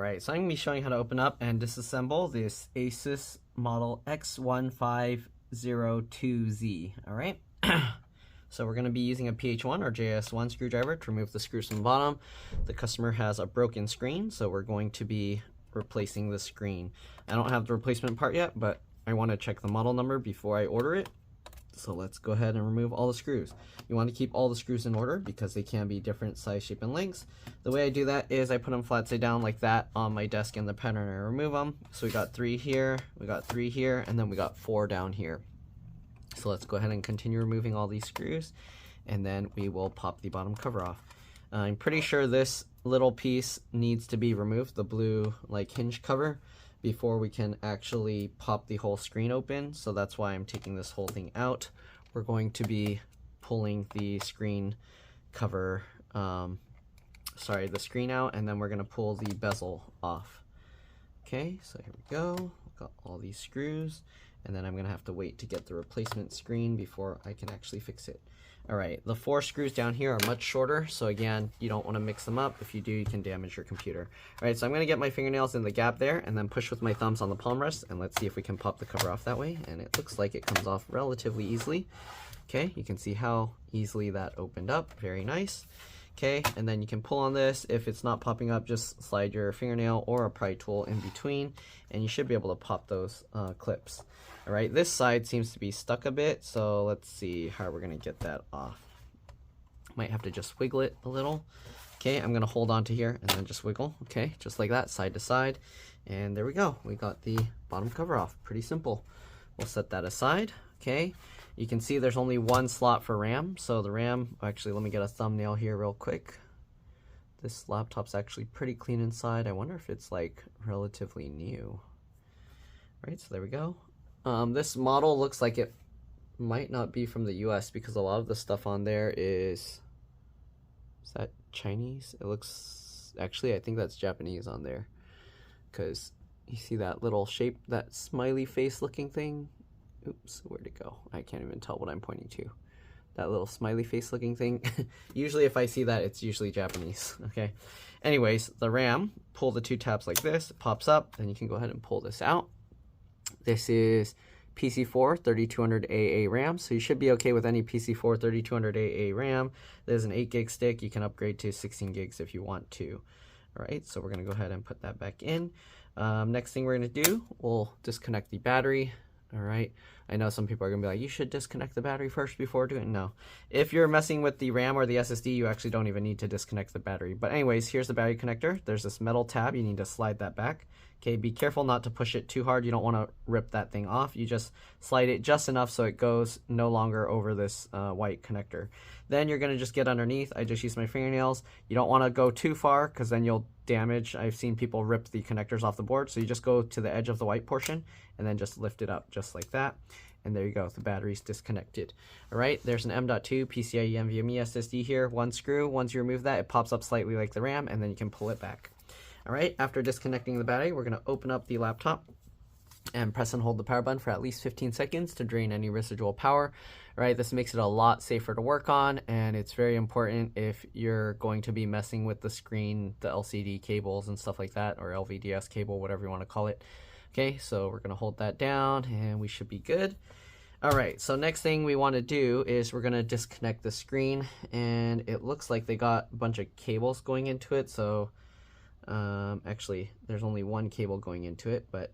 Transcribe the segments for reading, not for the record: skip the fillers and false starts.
Alright, so I'm going to be showing how to open up and disassemble this ASUS model X1502Z. Alright, so we're going to be using a PH1 or JS1 screwdriver to remove the screws from the bottom. The customer has a broken screen, so we're going to be replacing the screen. I don't have the replacement part yet, but I want to check the model number before I order it. So let's go ahead and remove all the screws. You want to keep all the screws in order because they can be different size, shape, and lengths. The way I do that is I put them flat side down like that on my desk in the pen and I remove them. So we got 3 here, we got 3 here, and then we got 4 down here. So let's go ahead and continue removing all these screws, and then we will pop the bottom cover off. I'm pretty sure this little piece needs to be removed, the blue like hinge cover, before we can actually pop the whole screen open. So that's why I'm taking this whole thing out. We're going to be pulling the screen cover, the screen out, and then we're going to pull the bezel off. Okay, so here we go. We've got all these screws, and then I'm going to have to wait to get the replacement screen before I can actually fix it. Alright, the 4 screws down here are much shorter, so again, you don't want to mix them up. If you do, you can damage your computer. Alright, so I'm going to get my fingernails in the gap there, and then push with my thumbs on the palm rest, and let's see if we can pop the cover off that way, and it looks like it comes off relatively easily. Okay, you can see how easily that opened up. Very nice. Okay, and then you can pull on this. If it's not popping up, just slide your fingernail or a pry tool in between, and you should be able to pop those clips. Alright, this side seems to be stuck a bit, so let's see how we're going to get that off. Might have to just wiggle it a little. Okay, I'm going to hold on to here and then just wiggle. Okay, just like that, side to side. And there we go. We got the bottom cover off. Pretty simple. We'll set that aside. Okay, you can see there's only one slot for RAM. So the RAM, actually, let me get a thumbnail here real quick. This laptop's actually pretty clean inside. I wonder if it's like relatively new. Right, so there we go. This model looks like it might not be from the US because a lot of the stuff on there is that Chinese? It looks, actually I think that's Japanese on there, because you see that little shape, that smiley face looking thing. Oops, where'd it go? I can't even tell what I'm pointing to. That little smiley face looking thing. Usually if I see that, it's usually Japanese. Okay, anyways, the RAM, pull the 2 tabs like this, it pops up, then you can go ahead and pull this out. This is PC4 3200AA RAM, so you should be okay with any PC4 3200AA RAM. There's an 8 gig stick. You can upgrade to 16 gigs if you want to. Alright, so we're going to go ahead and put that back in. Next thing we're going to do, we'll disconnect the battery. Alright, I know some people are going to be like, you should disconnect the battery first before doing it. No. If you're messing with the RAM or the SSD, you actually don't even need to disconnect the battery. But anyways, here's the battery connector. There's this metal tab. You need to slide that back. Okay, be careful not to push it too hard. You don't want to rip that thing off. You just slide it just enough so it goes no longer over this white connector. Then you're going to just get underneath. I just use my fingernails. You don't want to go too far because then you'll damage. I've seen people rip the connectors off the board. So you just go to the edge of the white portion and then just lift it up just like that. And there you go, the battery's disconnected. All right, there's an M.2 PCIe NVMe SSD here, 1 screw. Once you remove that, it pops up slightly like the RAM, and then you can pull it back. All right, after disconnecting the battery, we're gonna open up the laptop and press and hold the power button for at least 15 seconds to drain any residual power. All right, this makes it a lot safer to work on, and it's very important if you're going to be messing with the screen, the LCD cables and stuff like that, or LVDS cable, whatever you wanna call it. Okay, so we're gonna hold that down and we should be good. All right, so next thing we want to do is we're gonna disconnect the screen, and it looks like they got a bunch of cables going into it. So actually there's only one cable going into it, but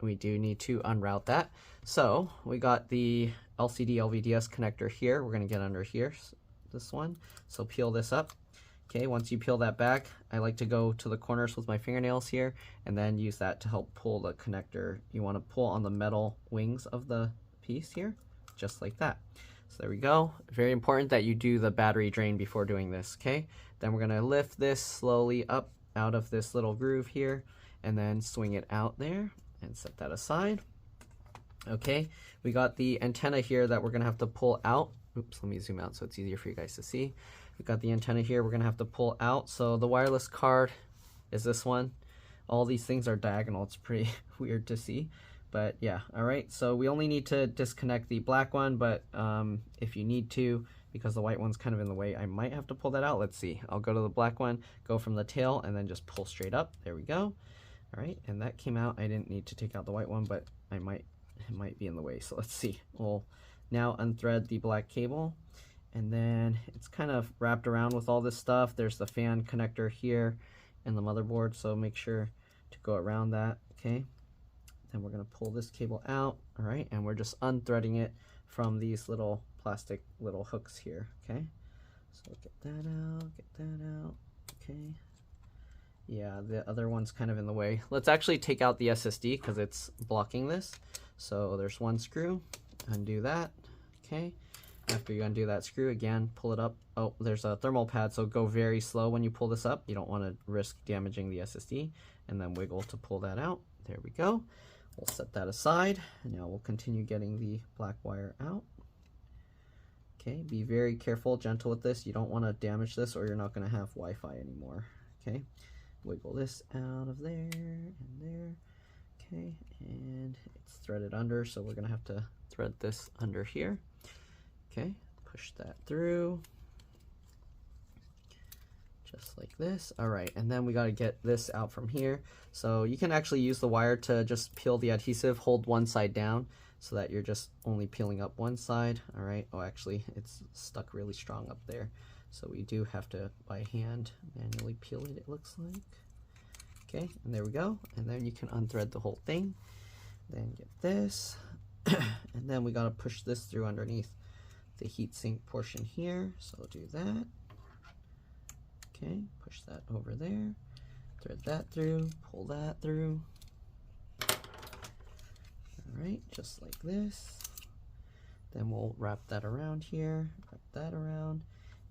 we do need to unroute that. So we got the LCD LVDS connector here. We're gonna get under here, this one. So peel this up. Okay, once you peel that back, I like to go to the corners with my fingernails here and then use that to help pull the connector. You want to pull on the metal wings of the piece here, just like that. So there we go. Very important that you do the battery drain before doing this, okay? Then we're going to lift this slowly up out of this little groove here and then swing it out there and set that aside. Okay, we got the antenna here that we're going to have to pull out. Oops, let me zoom out so it's easier for you guys to see. We've got the antenna here we're going to have to pull out. So the wireless card is this one. All these things are diagonal. It's pretty weird to see. But yeah, all right. So we only need to disconnect the black one, but if you need to, because the white one's kind of in the way. I might have to pull that out. Let's see. I'll go to the black one, go from the tail, and then just pull straight up. There we go. All right, and that came out. I didn't need to take out the white one, but it might be in the way. So let's see. We'll now unthread the black cable, and then it's kind of wrapped around with all this stuff. There's the fan connector here in the motherboard, so make sure to go around that. Okay, then we're going to pull this cable out. All right, and we're just unthreading it from these little plastic little hooks here. Okay, so get that out. Okay, yeah, the other one's kind of in the way. Let's actually take out the SSD because it's blocking this. So there's one screw, undo that. Okay, after you undo that screw, again, pull it up. Oh, there's a thermal pad, so go very slow when you pull this up. You don't want to risk damaging the SSD, and then wiggle to pull that out. There we go. We'll set that aside, and now we'll continue getting the black wire out. Okay, be very careful, gentle with this. You don't want to damage this or you're not going to have Wi-Fi anymore. Okay, wiggle this out of there and there. Okay, and it's threaded under, so we're going to have to thread this under here. Okay, push that through. Just like this. All right, and then we got to get this out from here. So you can actually use the wire to just peel the adhesive, hold one side down so that you're just only peeling up one side. All right, oh, actually it's stuck really strong up there, so we do have to by hand manually peel it, it looks like. Okay, and there we go, and then you can unthread the whole thing, then get this and then we got to push this through underneath the heatsink portion here, so we'll do that. Okay, push that over there, thread that through, pull that through. Alright, just like this. Then we'll wrap that around here, wrap that around,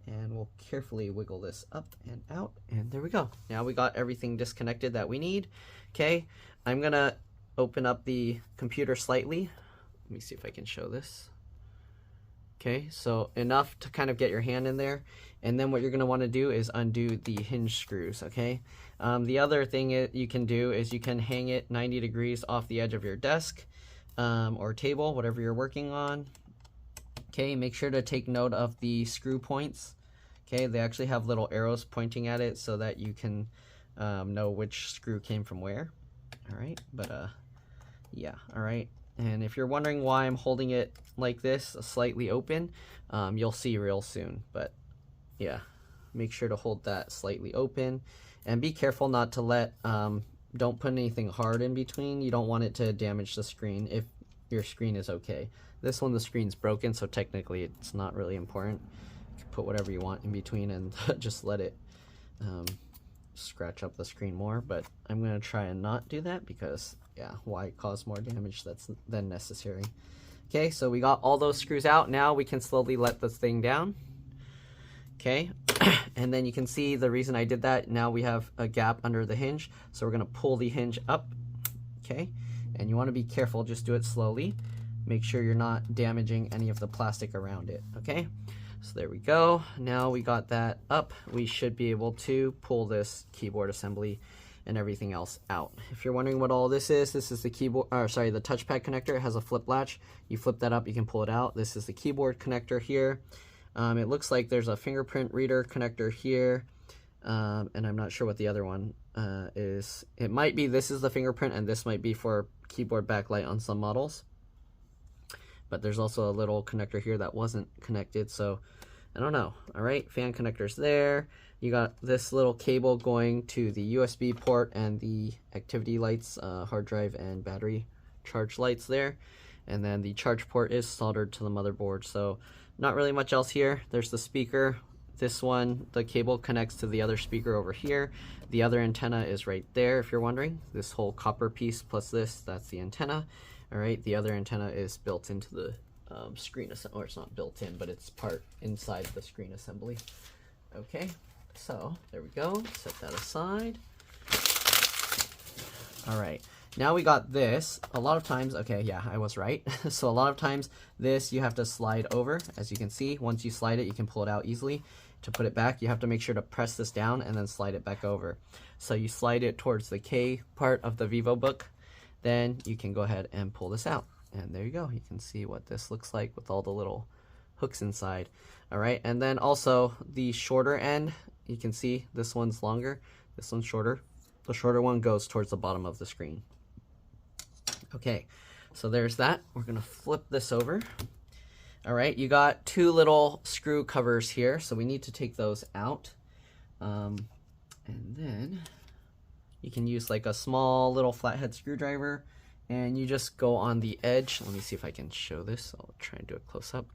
and we'll carefully wiggle this up and out, and there we go. Now we got everything disconnected that we need. Okay, I'm gonna open up the computer slightly. Let me see if I can show this. Okay, so enough to kind of get your hand in there, and then what you're going to want to do is undo the hinge screws. Okay, the other thing you can do is you can hang it 90 degrees off the edge of your desk or table, whatever you're working on. Okay, make sure to take note of the screw points. Okay, they actually have little arrows pointing at it so that you can know which screw came from where. All right, but yeah, all right. And if you're wondering why I'm holding it like this, slightly open, you'll see real soon. But yeah, make sure to hold that slightly open, and be careful not to let, don't put anything hard in between. You don't want it to damage the screen if your screen is okay. This one, the screen's broken, so technically it's not really important. You can put whatever you want in between and just let it scratch up the screen more, but I'm going to try and not do that because yeah, why cause more damage than necessary. Okay, so we got all those screws out. Now we can slowly let this thing down. Okay, and then you can see the reason I did that. Now we have a gap under the hinge, so we're going to pull the hinge up. Okay, and you want to be careful, just do it slowly. Make sure you're not damaging any of the plastic around it. Okay, so there we go. Now we got that up, we should be able to pull this keyboard assembly and everything else out. If you're wondering what all this is the keyboard, or sorry, the touchpad connector. It has a flip latch. You flip that up, you can pull it out. This is the keyboard connector here. It looks like there's a fingerprint reader connector here, and I'm not sure what the other one is. It might be this is the fingerprint, and this might be for keyboard backlight on some models. But there's also a little connector here that wasn't connected, so I don't know. All right, fan connectors there. You got this little cable going to the USB port and the activity lights, hard drive and battery charge lights there. And then the charge port is soldered to the motherboard. So not really much else here. There's the speaker. This one, the cable connects to the other speaker over here. The other antenna is right there, if you're wondering. This whole copper piece plus this, that's the antenna. All right, the other antenna is built into the screen, or it's not built in, but it's part inside the screen assembly. Okay. So there we go, set that aside. All right, now we got this. A lot of times, okay, yeah, I was right. So a lot of times this you have to slide over. As you can see, once you slide it, you can pull it out easily. To put it back, you have to make sure to press this down and then slide it back over. So you slide it towards the K part of the VivoBook, then you can go ahead and pull this out. And there you go, you can see what this looks like with all the little hooks inside. All right, and then also the shorter end, you can see this one's longer, this one's shorter. The shorter one goes towards the bottom of the screen. Okay, so there's that. We're gonna flip this over. All right, you got two little screw covers here, so we need to take those out. And then you can use like a small little flathead screwdriver, and you just go on the edge. Let me see if I can show this. I'll try and do it close up.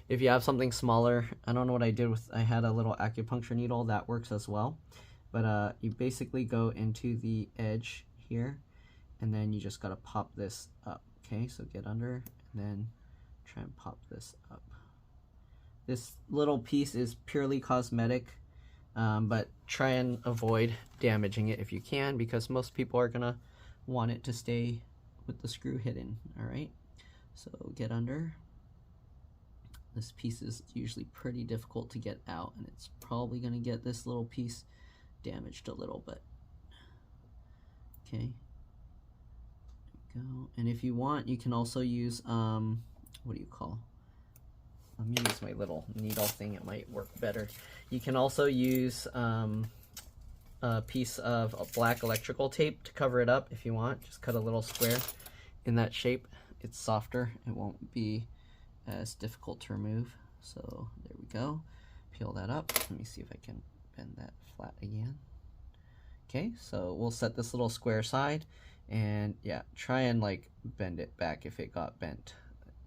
If you have something smaller, I don't know what I did with, I had a little acupuncture needle, that works as well. But you basically go into the edge here, and then you just gotta pop this up. Okay, so get under, and then try and pop this up. This little piece is purely cosmetic, but try and avoid damaging it if you can, because most people are gonna want it to stay with the screw hidden. All right, so get under. This piece is usually pretty difficult to get out, and it's probably gonna get this little piece damaged a little bit. Okay, there we go. And if you want, you can also use what do you call? Let me use my little needle thing, it might work better. You can also use a piece of black electrical tape to cover it up if you want. Just cut a little square in that shape. It's softer, it won't be as difficult to remove. So there we go. Peel that up. Let me see if I can bend that flat again. Okay, so we'll set this little square aside, and yeah, try and like bend it back if it got bent,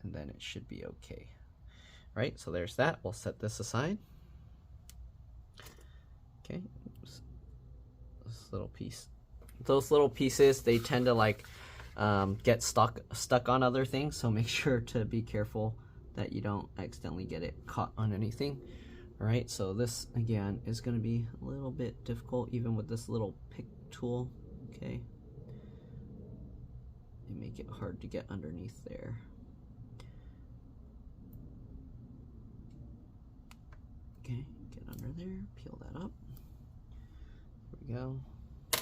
and then it should be okay. Right, so there's that. We'll set this aside. Okay, oops. This little piece. Those little pieces, they tend to like get stuck on other things, so make sure to be careful that you don't accidentally get it caught on anything. All right, so this again is going to be a little bit difficult even with this little pick tool. Okay, they make it hard to get underneath there. Okay, get under there, peel that up. There we go. All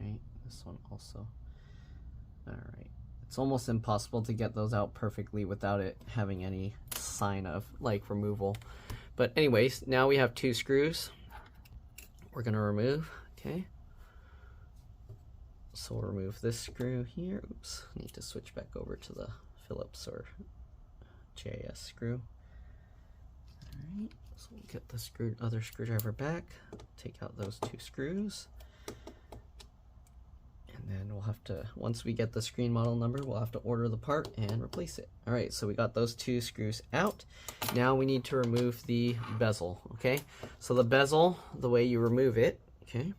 right, this one also. All right, it's almost impossible to get those out perfectly without it having any sign of like removal. But anyways, now we have two screws we're gonna remove. Okay, so we'll remove this screw here. Oops, need to switch back over to the Phillips or JS screw. All right, so we'll get the other screwdriver back, take out those two screws, and then we'll have to, once we get the screen model number, we'll have to order the part and replace it. All right, so we got those two screws out. Now we need to remove the bezel. Okay, so the bezel, the way you remove it, okay,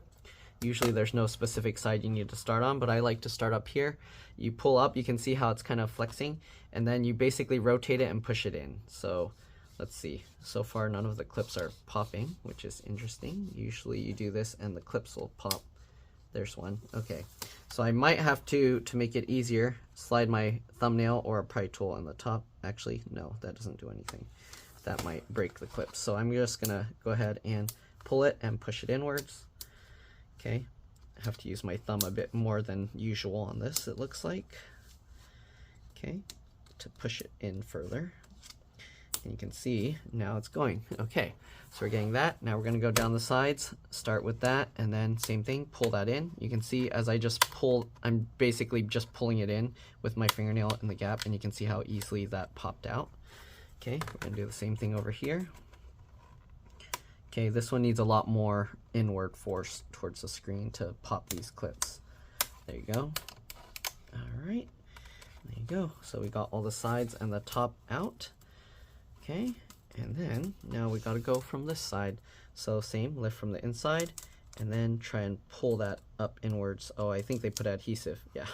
usually there's no specific side you need to start on, but I like to start up here. You pull up, you can see how it's kind of flexing, and then you basically rotate it and push it in. So let's see, so far none of the clips are popping, which is interesting. Usually you do this and the clips will pop. There's one. Okay, so I might have to make it easier, slide my thumbnail or a pry tool on the top. Actually, no, that doesn't do anything. That might break the clips. So I'm just gonna go ahead and pull it and push it inwards. Okay, I have to use my thumb a bit more than usual on this, it looks like. Okay, to push it in further. And you can see now it's going. Okay, so we're getting that. Now we're going to go down the sides, start with that, and then same thing, pull that in. You can see as I just pull, I'm basically just pulling it in with my fingernail in the gap, and you can see how easily that popped out. Okay, we're going to do the same thing over here. Okay, this one needs a lot more inward force towards the screen to pop these clips. There you go. All right, there you go. So we got all the sides and the top out. Okay, and then now we got to go from this side. So same, lift from the inside, and then try and pull that up inwards. Oh, I think they put adhesive. Yeah,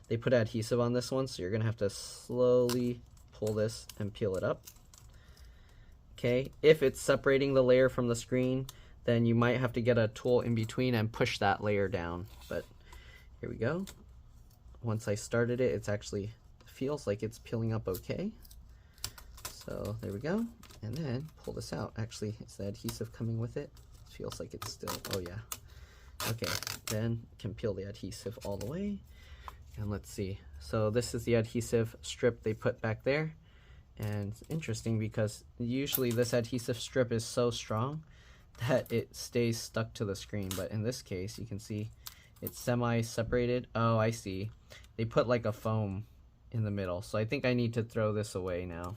they put adhesive on this one, so you're gonna have to slowly pull this and peel it up. Okay, if it's separating the layer from the screen, then you might have to get a tool in between and push that layer down. But here we go. Once I started it, it's actually feels like it's peeling up okay. So there we go, and then pull this out. Actually, is the adhesive coming with it? It feels like it's still, oh yeah. Okay, then can peel the adhesive all the way, and let's see. So this is the adhesive strip they put back there, And it's interesting because usually this adhesive strip is so strong that it stays stuck to the screen, but in this case you can see it's semi-separated. Oh, I see. They put like a foam in the middle, so I think I need to throw this away now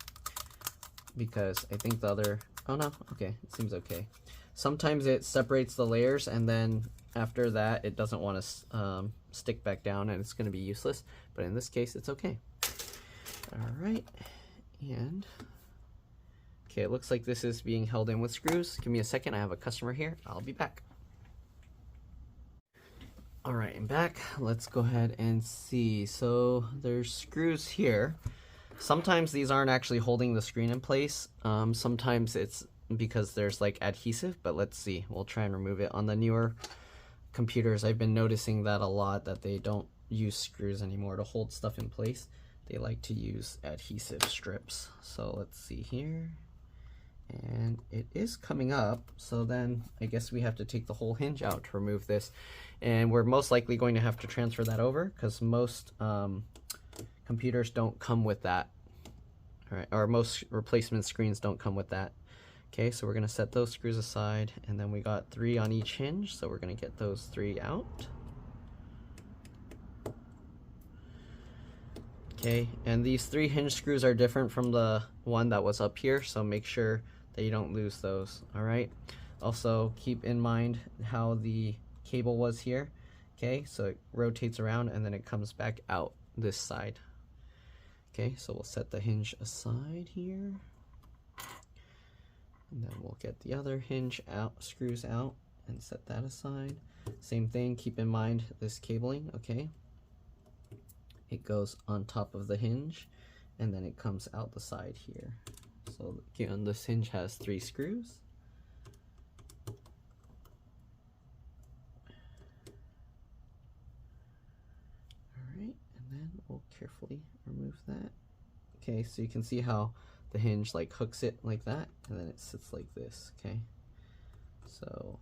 because I think the other, oh no, okay, it seems okay. Sometimes it separates the layers and then after that it doesn't want to stick back down and it's going to be useless, but in this case it's okay. All right, and okay, it looks like this is being held in with screws. Give me a second, I have a customer here. I'll be back. All right, I'm back. Let's go ahead and see. So there's screws here. Sometimes these aren't actually holding the screen in place. Sometimes it's because there's like adhesive, but let's see. We'll try and remove it. On the newer computers, I've been noticing that a lot, that they don't use screws anymore to hold stuff in place. They like to use adhesive strips. So let's see here. And it is coming up, so then I guess we have to take the whole hinge out to remove this, and we're most likely going to have to transfer that over because most computers don't come with that. All right, or most replacement screens don't come with that. Okay, so we're going to set those screws aside, and then we got 3 on each hinge, so we're going to get those 3 out. Okay, and these 3 hinge screws are different from the one that was up here, so make sure that you don't lose those. All right, also keep in mind how the cable was here. Okay, so it rotates around and then it comes back out this side. Okay, so we'll set the hinge aside here, and then we'll get the other hinge out, screws out, and set that aside. Same thing, keep in mind this cabling. Okay, it goes on top of the hinge and then it comes out the side here. So again, this hinge has 3 screws. Alright, and then we'll carefully remove that. Okay, so you can see how the hinge like hooks it like that, and then it sits like this. Okay, so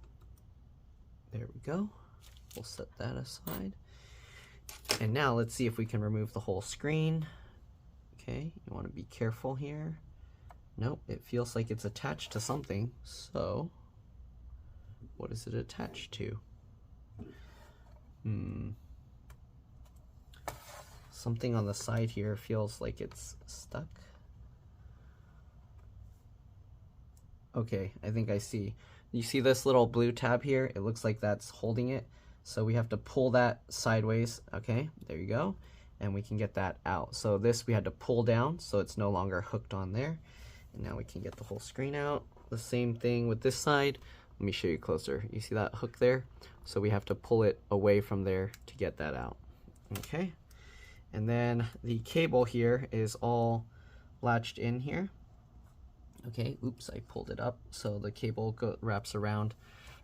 there we go. We'll set that aside. And now let's see if we can remove the whole screen. Okay, you want to be careful here. Nope, it feels like it's attached to something. So, what is it attached to? Something on the side here feels like it's stuck. Okay, I think I see. You see this little blue tab here? It looks like that's holding it. So we have to pull that sideways. Okay, there you go. And we can get that out. So this we had to pull down so it's no longer hooked on there. And now we can get the whole screen out. The same thing with this side. Let me show you closer. You see that hook there? So we have to pull it away from there to get that out. Okay. And then the cable here is all latched in here. Okay, oops, I pulled it up. So the cable wraps around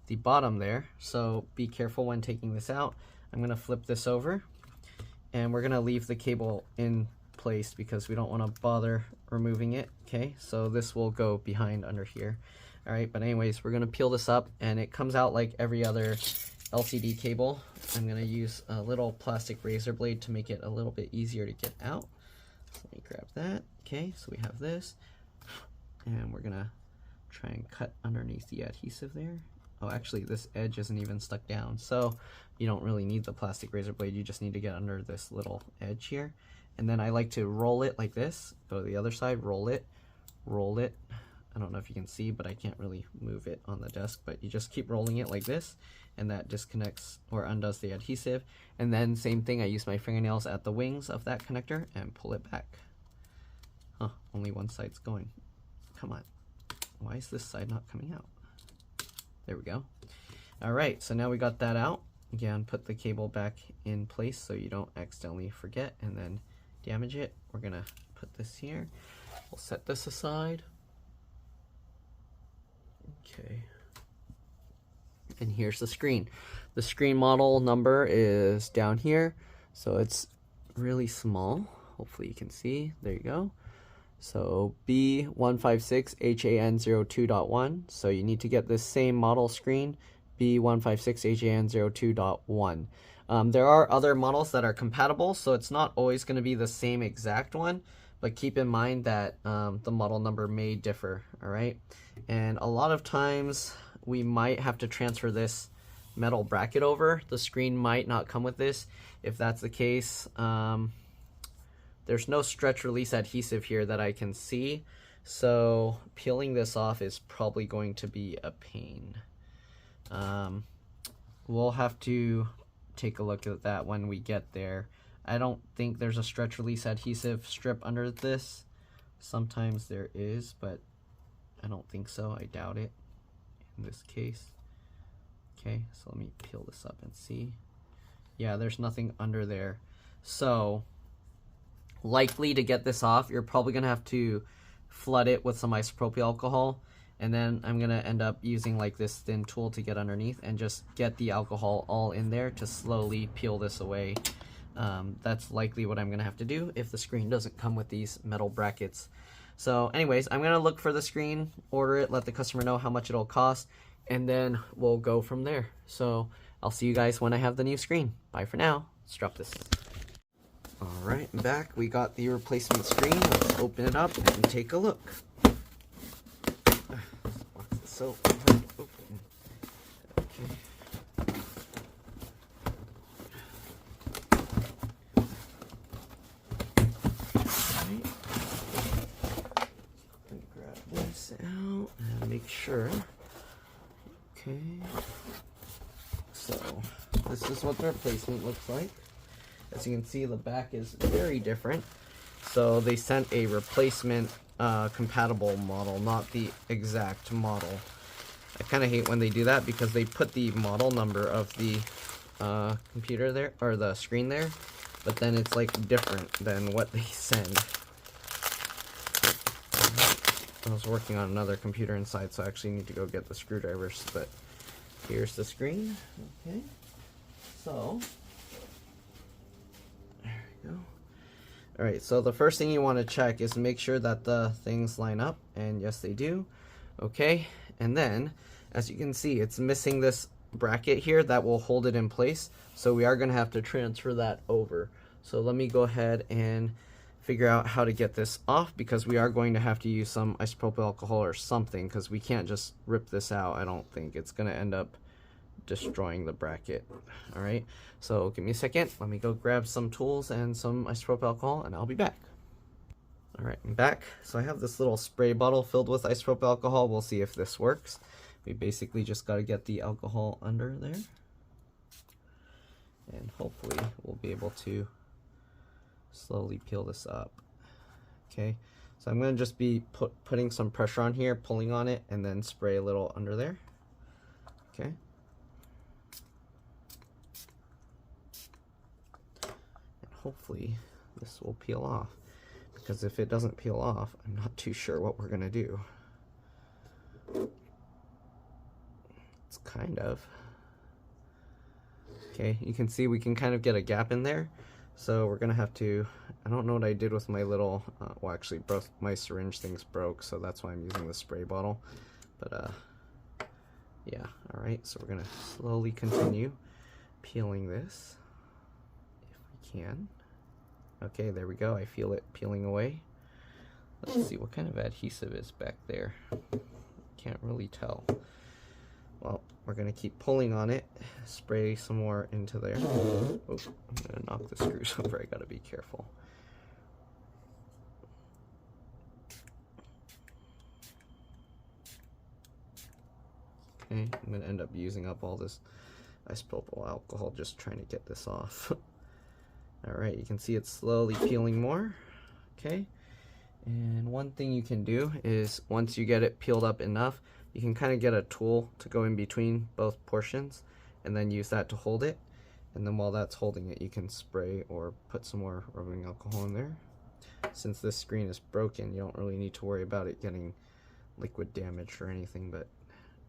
the bottom there. So be careful when taking this out. I'm gonna flip this over and we're gonna leave the cable in place because we don't want to bother removing it. Okay, so this will go behind under here. All right, but anyways, we're gonna peel this up and it comes out like every other LCD cable. I'm gonna use a little plastic razor blade to make it a little bit easier to get out. So let me grab that. Okay, so we have this, and we're gonna try and cut underneath the adhesive there. Oh, actually this edge isn't even stuck down, so you don't really need the plastic razor blade. You just need to get under this little edge here. And then I like to roll it like this. Go to the other side, roll it, roll it. I don't know if you can see, but I can't really move it on the desk, but you just keep rolling it like this, and that disconnects or undoes the adhesive. And then same thing, I use my fingernails at the wings of that connector and pull it back. Huh, only one side's going. Come on, why is this side not coming out? There we go. All right, so now we got that out. Again, put the cable back in place so you don't accidentally forget and then damage it. We're gonna put this here. We'll set this aside. Okay. And here's the screen. The screen model number is down here, so it's really small. Hopefully you can see. There you go. So B156HAN02.1. So you need to get this same model screen, B156HAN02.1. There are other models that are compatible, so it's not always going to be the same exact one, but keep in mind that the model number may differ, all right? And a lot of times we might have to transfer this metal bracket over. The screen might not come with this. If that's the case, there's no stretch release adhesive here that I can see, so peeling this off is probably going to be a pain. We'll have to take a look at that when we get there. I don't think there's a stretch release adhesive strip under this. Sometimes there is, but I don't think so. I doubt it in this case. Okay, so let me peel this up and see. Yeah, there's nothing under there. So likely to get this off, you're probably gonna have to flood it with some isopropyl alcohol, and then I'm gonna end up using like this thin tool to get underneath and just get the alcohol all in there to slowly peel this away. That's likely what I'm gonna have to do if the screen doesn't come with these metal brackets. So anyways, I'm gonna look for the screen, order it, let the customer know how much it'll cost, and then we'll go from there. So I'll see you guys when I have the new screen. Bye for now. Let's drop this. All right, I'm back. We got the replacement screen. Let's open it up and take a look. This box is so hard to open. Okay. Alright. Let me grab this out and make sure. Okay. So, this is what the replacement looks like. As you can see, the back is very different. So they sent a replacement compatible model, not the exact model. I kind of hate when they do that because they put the model number of the computer there, or the screen there, but then it's like different than what they send. I was working on another computer inside, so I actually need to go get the screwdrivers, but here's the screen. Okay, so go. Alright, so the first thing you want to check is make sure that the things line up, and yes they do. Okay, and then as you can see, it's missing this bracket here that will hold it in place, so we are going to have to transfer that over. So let me go ahead and figure out how to get this off, because we are going to have to use some isopropyl alcohol or something, because we can't just rip this out. I don't think it's going to end up destroying the bracket. All right, so give me a second. Let me go grab some tools and some isopropyl alcohol, and I'll be back. All right, I'm back. So I have this little spray bottle filled with isopropyl alcohol. We'll see if this works. We basically just got to get the alcohol under there, and hopefully we'll be able to slowly peel this up. Okay, so I'm going to just be putting some pressure on here, pulling on it, and then spray a little under there. Okay. Hopefully this will peel off, because if it doesn't peel off, I'm not too sure what we're gonna do. It's kind of okay. You can see we can kind of get a gap in there, so we're gonna have to, I don't know what I did with my little well, actually both my syringe things broke, so that's why I'm using the spray bottle. But yeah, all right, so we're gonna slowly continue peeling this if we can. Okay, there we go. I feel it peeling away. Let's see what kind of adhesive is back there. Can't really tell. Well, we're gonna keep pulling on it, spray some more into there. Oh, I'm gonna knock the screws over. I gotta be careful. Okay, I'm gonna end up using up all this isopropyl alcohol just trying to get this off. Alright, you can see it's slowly peeling more. Okay, and one thing you can do is once you get it peeled up enough, you can kind of get a tool to go in between both portions and then use that to hold it. And then while that's holding it, you can spray or put some more rubbing alcohol in there. Since this screen is broken, you don't really need to worry about it getting liquid damage or anything, but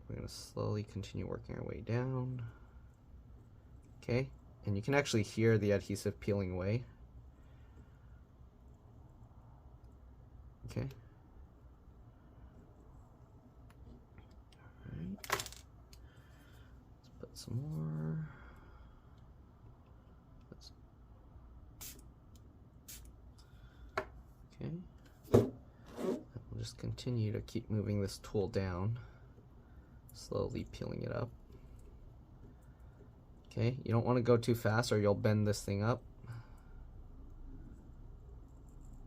we're going to slowly continue working our way down. Okay. And you can actually hear the adhesive peeling away. Okay. Alright. Let's put some more. Okay. just continue to keep moving this tool down, slowly peeling it up. Okay, you don't want to go too fast or you'll bend this thing up.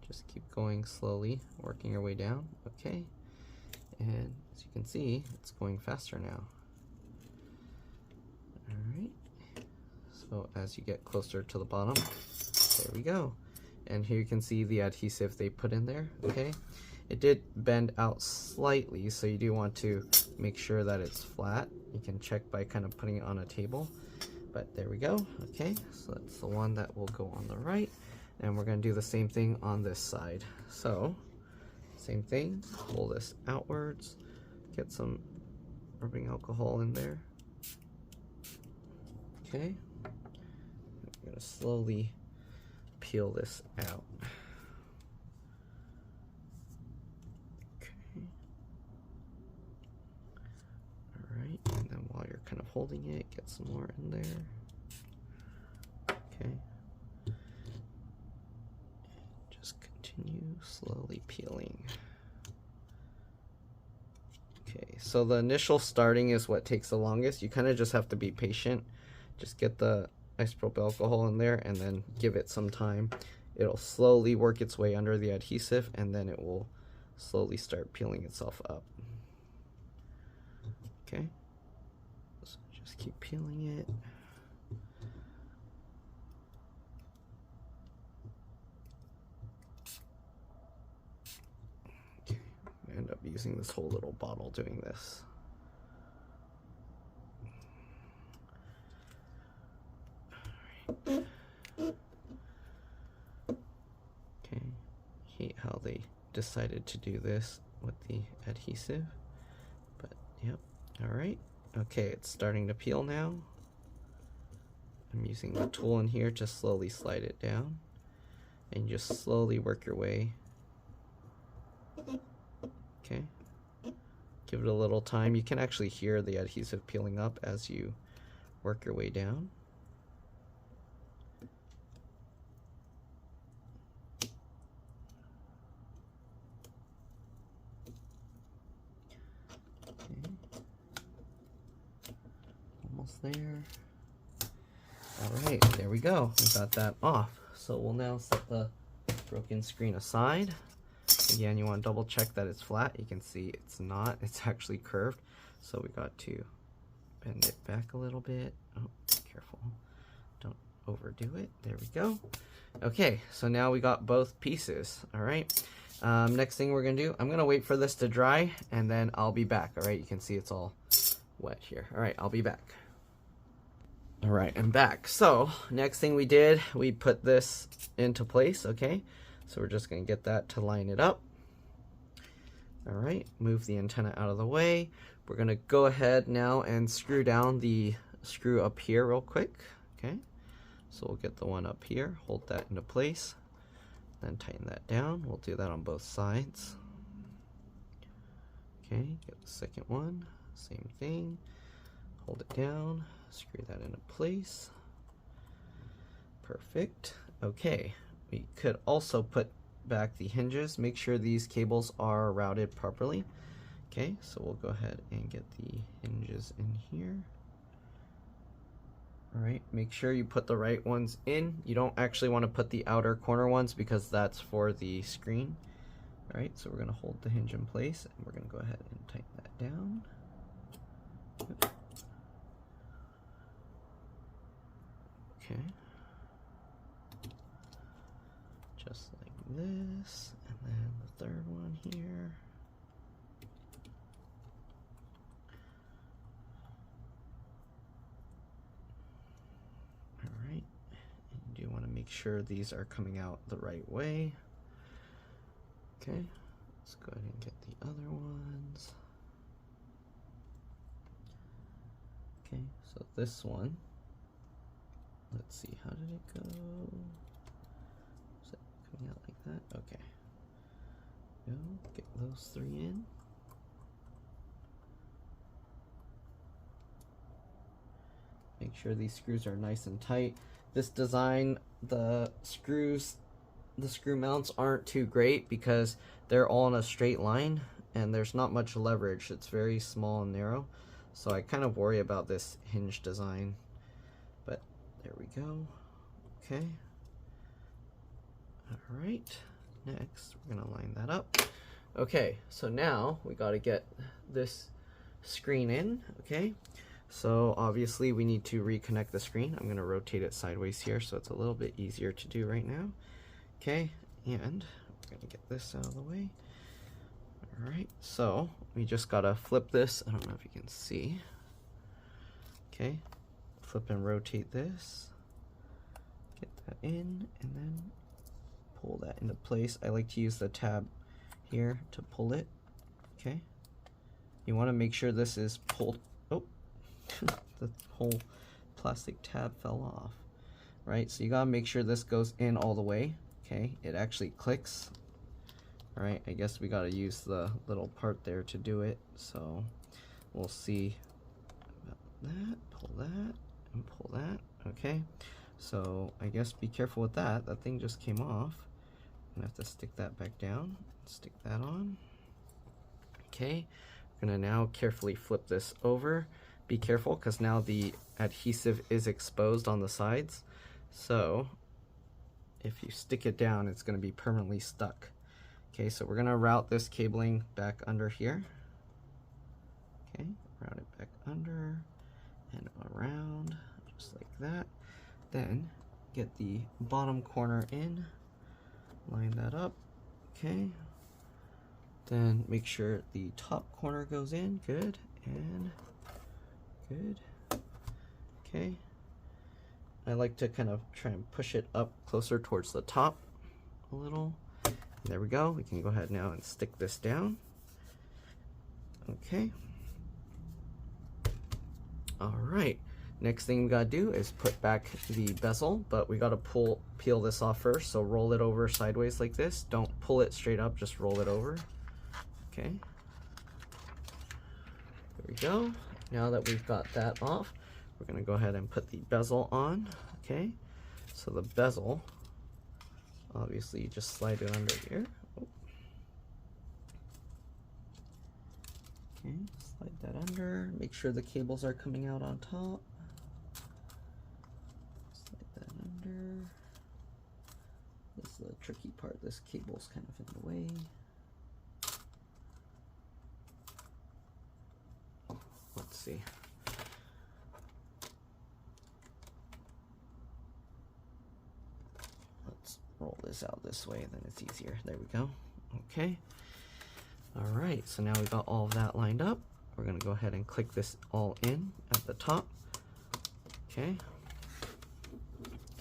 Just keep going slowly, working your way down. Okay, and as you can see, it's going faster now. Alright, so as you get closer to the bottom, there we go. And here you can see the adhesive they put in there. Okay, it did bend out slightly, so you do want to make sure that it's flat. You can check by kind of putting it on a table, but there we go. Okay, so that's the one that will go on the right, and we're going to do the same thing on this side. So same thing, pull this outwards, get some rubbing alcohol in there. Okay, I'm going to slowly peel this out. Okay. Alright, and then while you're kind of holding it, get some more in there. Okay. Just continue slowly peeling. Okay, so the initial starting is what takes the longest. You kind of just have to be patient. Just get the isopropyl alcohol in there and then give it some time. It'll slowly work its way under the adhesive and then it will slowly start peeling itself up. Okay, so just keep peeling it. Okay, I end up using this whole little bottle doing this. Okay, hate how they decided to do this with the adhesive, but yep. Alright, okay, it's starting to peel now. I'm using the tool in here to slowly slide it down, and just slowly work your way. Okay, give it a little time. You can actually hear the adhesive peeling up as you work your way down. There. Alright, there we go. We got that off. So we'll now set the broken screen aside. Again, you want to double check that it's flat. You can see it's not. It's actually curved. So we got to bend it back a little bit. Oh, careful. Don't overdo it. There we go. Okay, so now we got both pieces. Alright. Next thing we're going to do, I'm going to wait for this to dry and then I'll be back. Alright, you can see it's all wet here. Alright, I'll be back. Alright, I'm back. So, next thing we did, we put this into place, okay? So we're just going to get that to line it up. Alright, move the antenna out of the way. We're going to go ahead now and screw down the screw up here real quick, okay? So we'll get the one up here, hold that into place, then tighten that down. We'll do that on both sides. Okay, get the second one, same thing. Hold it down, screw that into place. Perfect. Okay, we could also put back the hinges. Make sure these cables are routed properly. Okay, so we'll go ahead and get the hinges in here. Alright, make sure you put the right ones in. You don't actually want to put the outer corner ones because that's for the screen. Alright, so we're going to hold the hinge in place and we're going to go ahead and tighten that down. Okay, just like this, and then the third one here. Alright, and you do want to make sure these are coming out the right way. Okay, let's go ahead and get the other ones. Okay, so this one. Let's see, how did it go? Is it coming out like that? Okay. Go, get those three in. Make sure these screws are nice and tight. This design, the screws the screw mounts aren't too great because they're all in a straight line and there's not much leverage. It's very small and narrow, so I kind of worry about this hinge design. But there we go. Okay. All right. Next, we're gonna line that up. Okay, so now we got to get this screen in. Okay, so obviously we need to reconnect the screen. I'm gonna rotate it sideways here so it's a little bit easier to do right now. Okay, and we're gonna get this out of the way. All right, so we just gotta flip this. I don't know if you can see. Okay, flip and rotate this. Get that in, and then pull that into place. I like to use the tab here to pull it. Okay, you want to make sure this is pulled. Oh, the whole plastic tab fell off. Right, so you gotta make sure this goes in all the way. Okay, it actually clicks. All right, I guess we gotta use the little part there to do it, so we'll see about that. Pull that and pull that. Okay, so I guess be careful with that. That thing just came off. I'm gonna have to stick that back down. Stick that on. Okay, I'm gonna now carefully flip this over. Be careful because now the adhesive is exposed on the sides, so if you stick it down it's gonna be permanently stuck. Okay, so we're gonna route this cabling back under here. Okay, route it back under and around just like that. Then get the bottom corner in, line that up. Okay, then make sure the top corner goes in. Good, and good. Okay, I like to kind of try and push it up closer towards the top a little. There we go. We can go ahead now and stick this down. Okay, all right, next thing we gotta do is put back the bezel, but we gotta peel this off first. So roll it over sideways like this. Don't pull it straight up, just roll it over. Okay, there we go. Now that we've got that off, we're gonna go ahead and put the bezel on. Okay, so the bezel, obviously you just slide it under here. Oh. Okay, slide that under, make sure the cables are coming out on top. Slide that under. This is the tricky part, this cable's kind of in the way. Let's see. Let's roll this out this way, then it's easier. There we go. Okay. All right, so now we've got all of that lined up. We're gonna go ahead and click this all in at the top. Okay.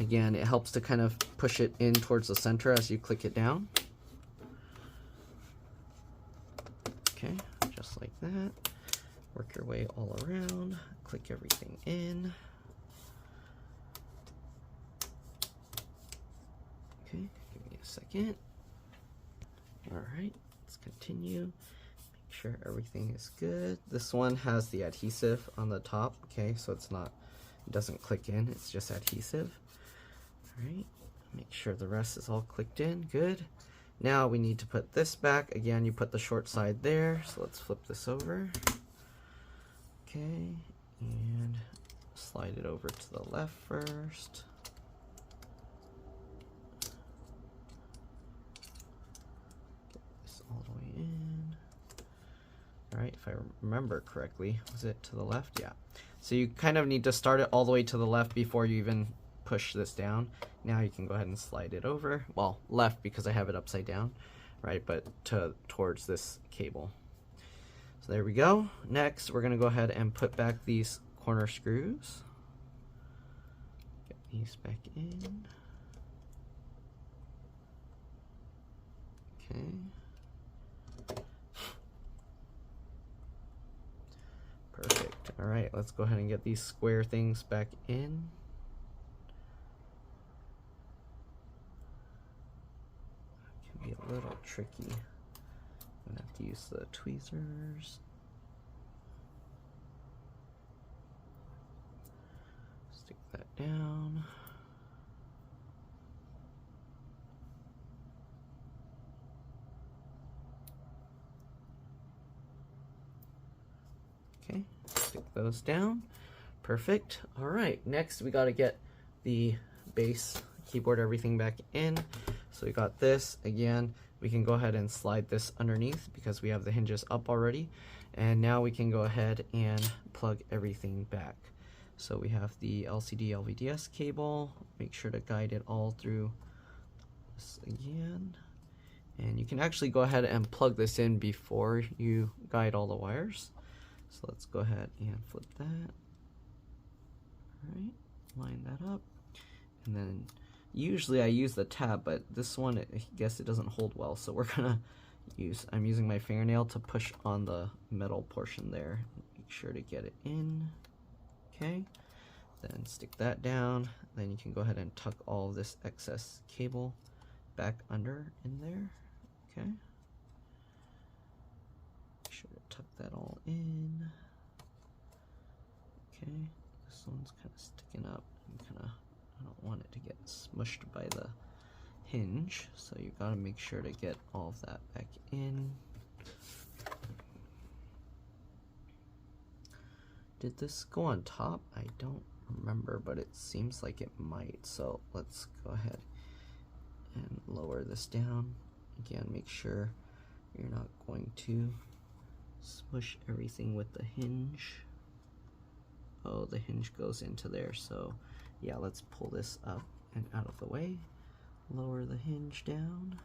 Again, it helps to kind of push it in towards the center as you click it down. Okay, just like that. Work your way all around, click everything in. Okay, give me a second. All right, let's continue. Make sure everything is good. This one has the adhesive on the top, okay, so it's not, it doesn't click in, it's just adhesive. All right, make sure the rest is all clicked in, good. Now we need to put this back. Again, you put the short side there, so let's flip this over. Okay, and slide it over to the left first. Get this all the way in. All right, if I remember correctly, was it to the left? Yeah. So you kind of need to start it all the way to the left before you even push this down. Now you can go ahead and slide it over. Well, left because I have it upside down, right? But towards this cable. So there we go. Next, we're gonna go ahead and put back these corner screws. Get these back in. Okay. Perfect. All right, let's go ahead and get these square things back in. It can be a little tricky. I'm gonna have to use the tweezers. Stick that down. those down. Perfect. All right, next we got to get the base keyboard, everything back in. So we got this. Again, we can go ahead and slide this underneath because we have the hinges up already. And now we can go ahead and plug everything back. So we have the LCD LVDS cable. Make sure to guide it all through this again. And you can actually go ahead and plug this in before you guide all the wires. So let's go ahead and flip that. All right, line that up. And then usually I use the tab, but this one, I guess it doesn't hold well. So we're gonna I'm using my fingernail to push on the metal portion there. Make sure to get it in. Okay, then stick that down. Then you can go ahead and tuck all of this excess cable back under in there. Okay, make sure to tuck that all in. Okay, this one's kind of sticking up and I don't want it to get smushed by the hinge, so you gotta make sure to get all of that back in. Did this go on top? I don't remember, but it seems like it might, so let's go ahead and lower this down. Again, make sure you're not going to smush everything with the hinge. Oh, the hinge goes into there, so yeah, let's pull this up and out of the way. Lower the hinge down.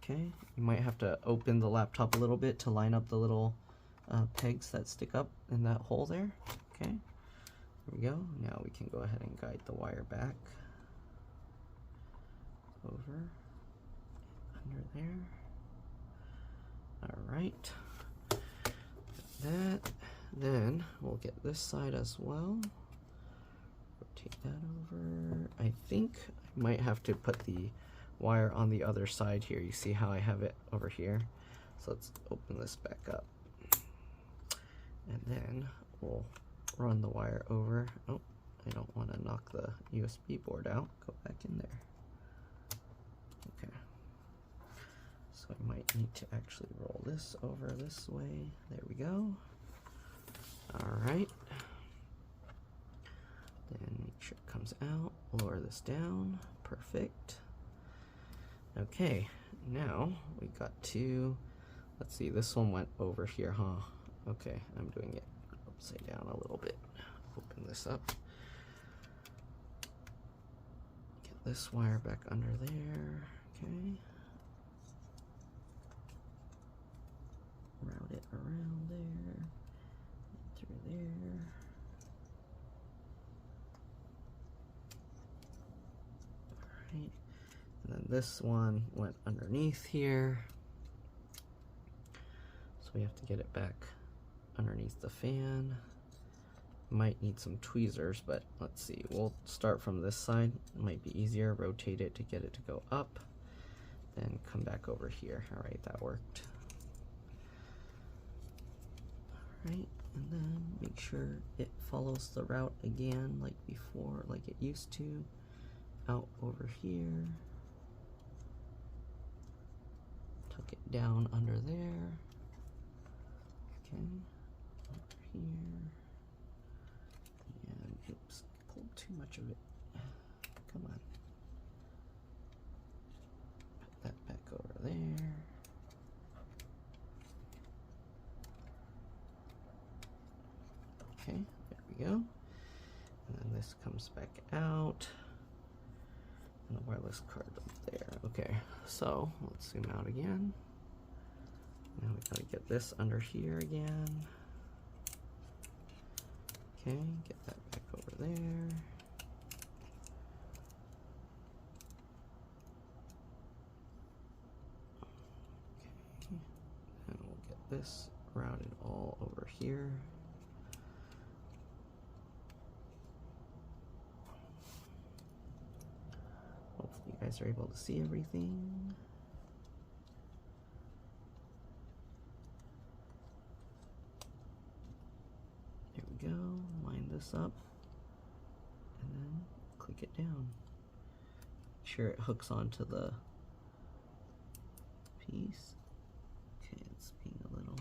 Okay, you might have to open the laptop a little bit to line up the little pegs that stick up in that hole there. Okay, there we go. Now we can go ahead and guide the wire back over under there. All right, that. Then we'll get this side as well. Rotate that over. I think I might have to put the wire on the other side here. You see how I have it over here? So let's open this back up. And then we'll run the wire over. Oh, I don't want to knock the USB board out. Go back in there. Okay. So I might need to actually roll this over this way. There we go. All right. Then make sure it comes out. Lower this down. Perfect. Okay, now we got to, let's see, this one went over here, huh? Okay, I'm doing it upside down a little bit. Open this up. Get this wire back under there. Okay. Route it around there. Through there. Alright. And then this one went underneath here. So we have to get it back underneath the fan. Might need some tweezers, but let's see. We'll start from this side. It might be easier. Rotate it to get it to go up. Then come back over here. Alright, that worked. Alright, and then make sure it follows the route again like before, like it used to. Out over here. Tuck it down under there. Okay, over here. And oops, pulled too much of it. Come on. Put that back over there. Okay, there we go. And then this comes back out. And the wireless card up there. Okay, so let's zoom out again. Now we gotta get this under here again. Okay, get that back over there. Okay, and we'll get this routed all over here. Hopefully you guys are able to see everything. There we go, line this up, and then click it down. Make sure it hooks onto the piece. Okay, it's being a little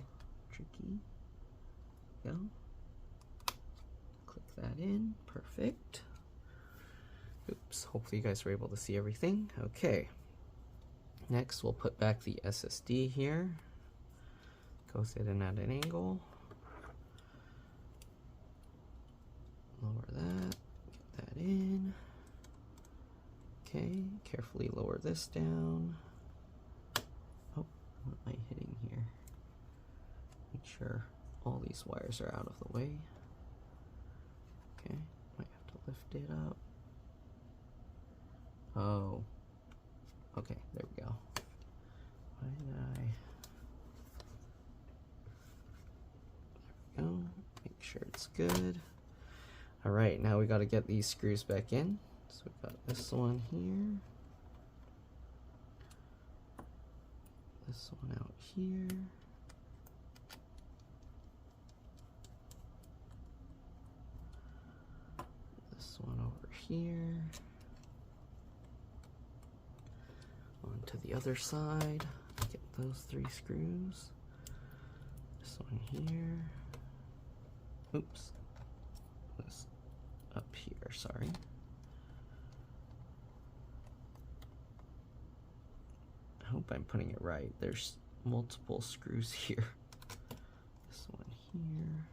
tricky. Go. that in. Perfect. Oops, hopefully you guys were able to see everything. Okay. Next, we'll put back the SSD here. Goes in at an angle. Lower that, get that in. Okay, carefully lower this down. Oh, what am I hitting here? Make sure all these wires are out of the way. Okay, might have to lift it up. Oh, okay, there we go. Why did I? There we go, make sure it's good. All right, now we got to get these screws back in. So we've got this one here. This one out here. This one over here. On to the other side. Get those 3 screws. This one here. Oops. This up here, sorry. I hope I'm putting it right. There's multiple screws here. This one here.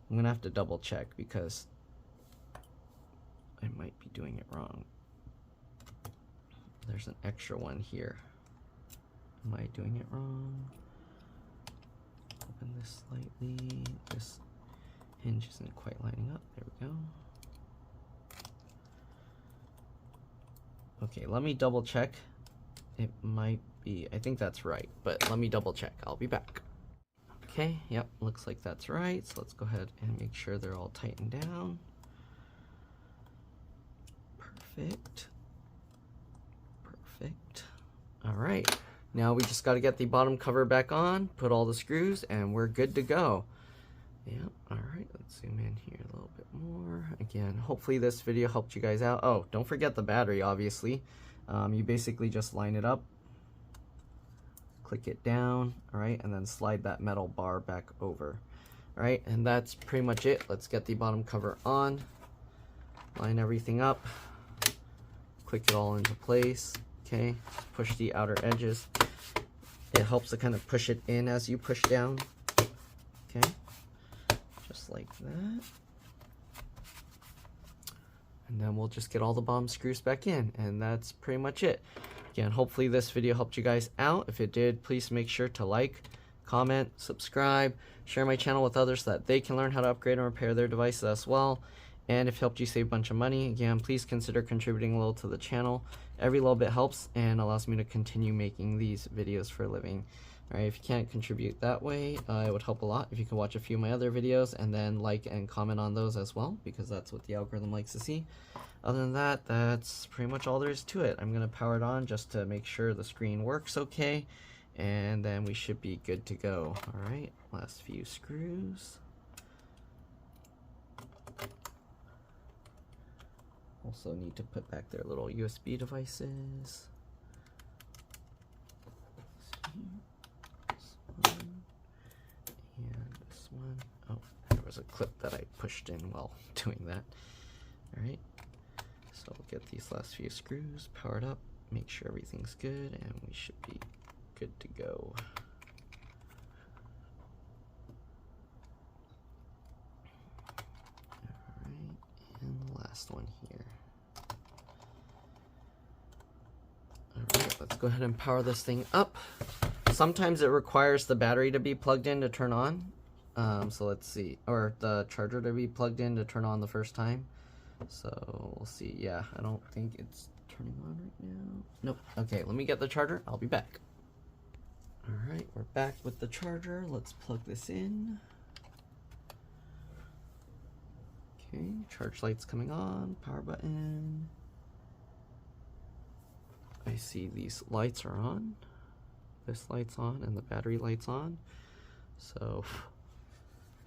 I'm gonna have to double check because I might be doing it wrong. There's an extra one here. Am I doing it wrong? Open this slightly. This hinge isn't quite lining up. There we go. Okay, let me double check. It might be, I think that's right, but let me double check. I'll be back. Okay, yep, looks like that's right. So let's go ahead and make sure they're all tightened down. Perfect. Perfect. All right, now we just got to get the bottom cover back on, put all the screws, and we're good to go. Yep, all right, let's zoom in here a little bit more. Again, hopefully this video helped you guys out. Oh, don't forget the battery, obviously. You basically just line it up, click it down, all right, and then slide that metal bar back over. All right, and that's pretty much it. Let's get the bottom cover on, line everything up, click it all into place. Okay, push the outer edges. It helps to kind of push it in as you push down. Okay, just like that. And then we'll just get all the bottom screws back in, and that's pretty much it. Again, hopefully this video helped you guys out. If it did, please make sure to like, comment, subscribe, share my channel with others so that they can learn how to upgrade and repair their devices as well. And if it helped you save a bunch of money, again, please consider contributing a little to the channel. Every little bit helps and allows me to continue making these videos for a living. All right, if you can't contribute that way, it would help a lot if you could watch a few of my other videos and then like and comment on those as well, because that's what the algorithm likes to see. Other than that, that's pretty much all there is to it. I'm going to power it on just to make sure the screen works okay, and then we should be good to go. All right, last few screws. Also need to put back their little USB devices. And this one. Oh, there was a clip that I pushed in while doing that. Alright, so we'll get these last few screws powered up, make sure everything's good, and we should be good to go. Alright, and the last one here. Alright, let's go ahead and power this thing up. Sometimes it requires the battery to be plugged in to turn on. So let's see, or the charger to be plugged in to turn on the first time. So we'll see. Yeah, I don't think it's turning on right now. Nope. Okay, let me get the charger. I'll be back. Alright, we're back with the charger. Let's plug this in. Okay, charge light's coming on, power button. I see these lights are on. This light's on and the battery light's on. So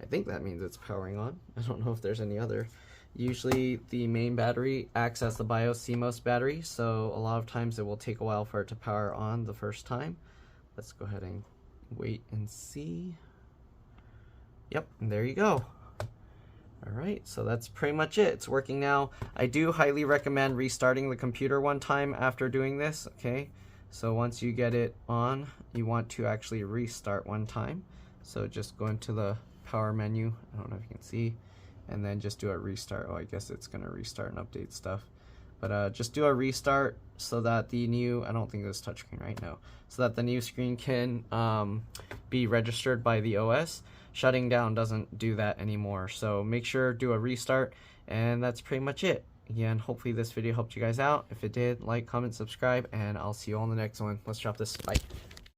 I think that means it's powering on. I don't know if there's any other. Usually the main battery acts as the BIOS CMOS battery, so a lot of times it will take a while for it to power on the first time. Let's go ahead and wait and see. Yep, and there you go. All right, so that's pretty much it. It's working now. I do highly recommend restarting the computer one time after doing this, okay? So once you get it on, you want to actually restart one time. So just go into the power menu, I don't know if you can see, and then just do a restart. Oh, I guess it's gonna restart and update stuff. But just do a restart so that the new, I don't think this touchscreen right now, so that the new screen can be registered by the OS. Shutting down doesn't do that anymore. So make sure do a restart, and that's pretty much it. Again, hopefully this video helped you guys out. If it did, like, comment, subscribe, and I'll see you all in the next one. Let's drop this. Bye.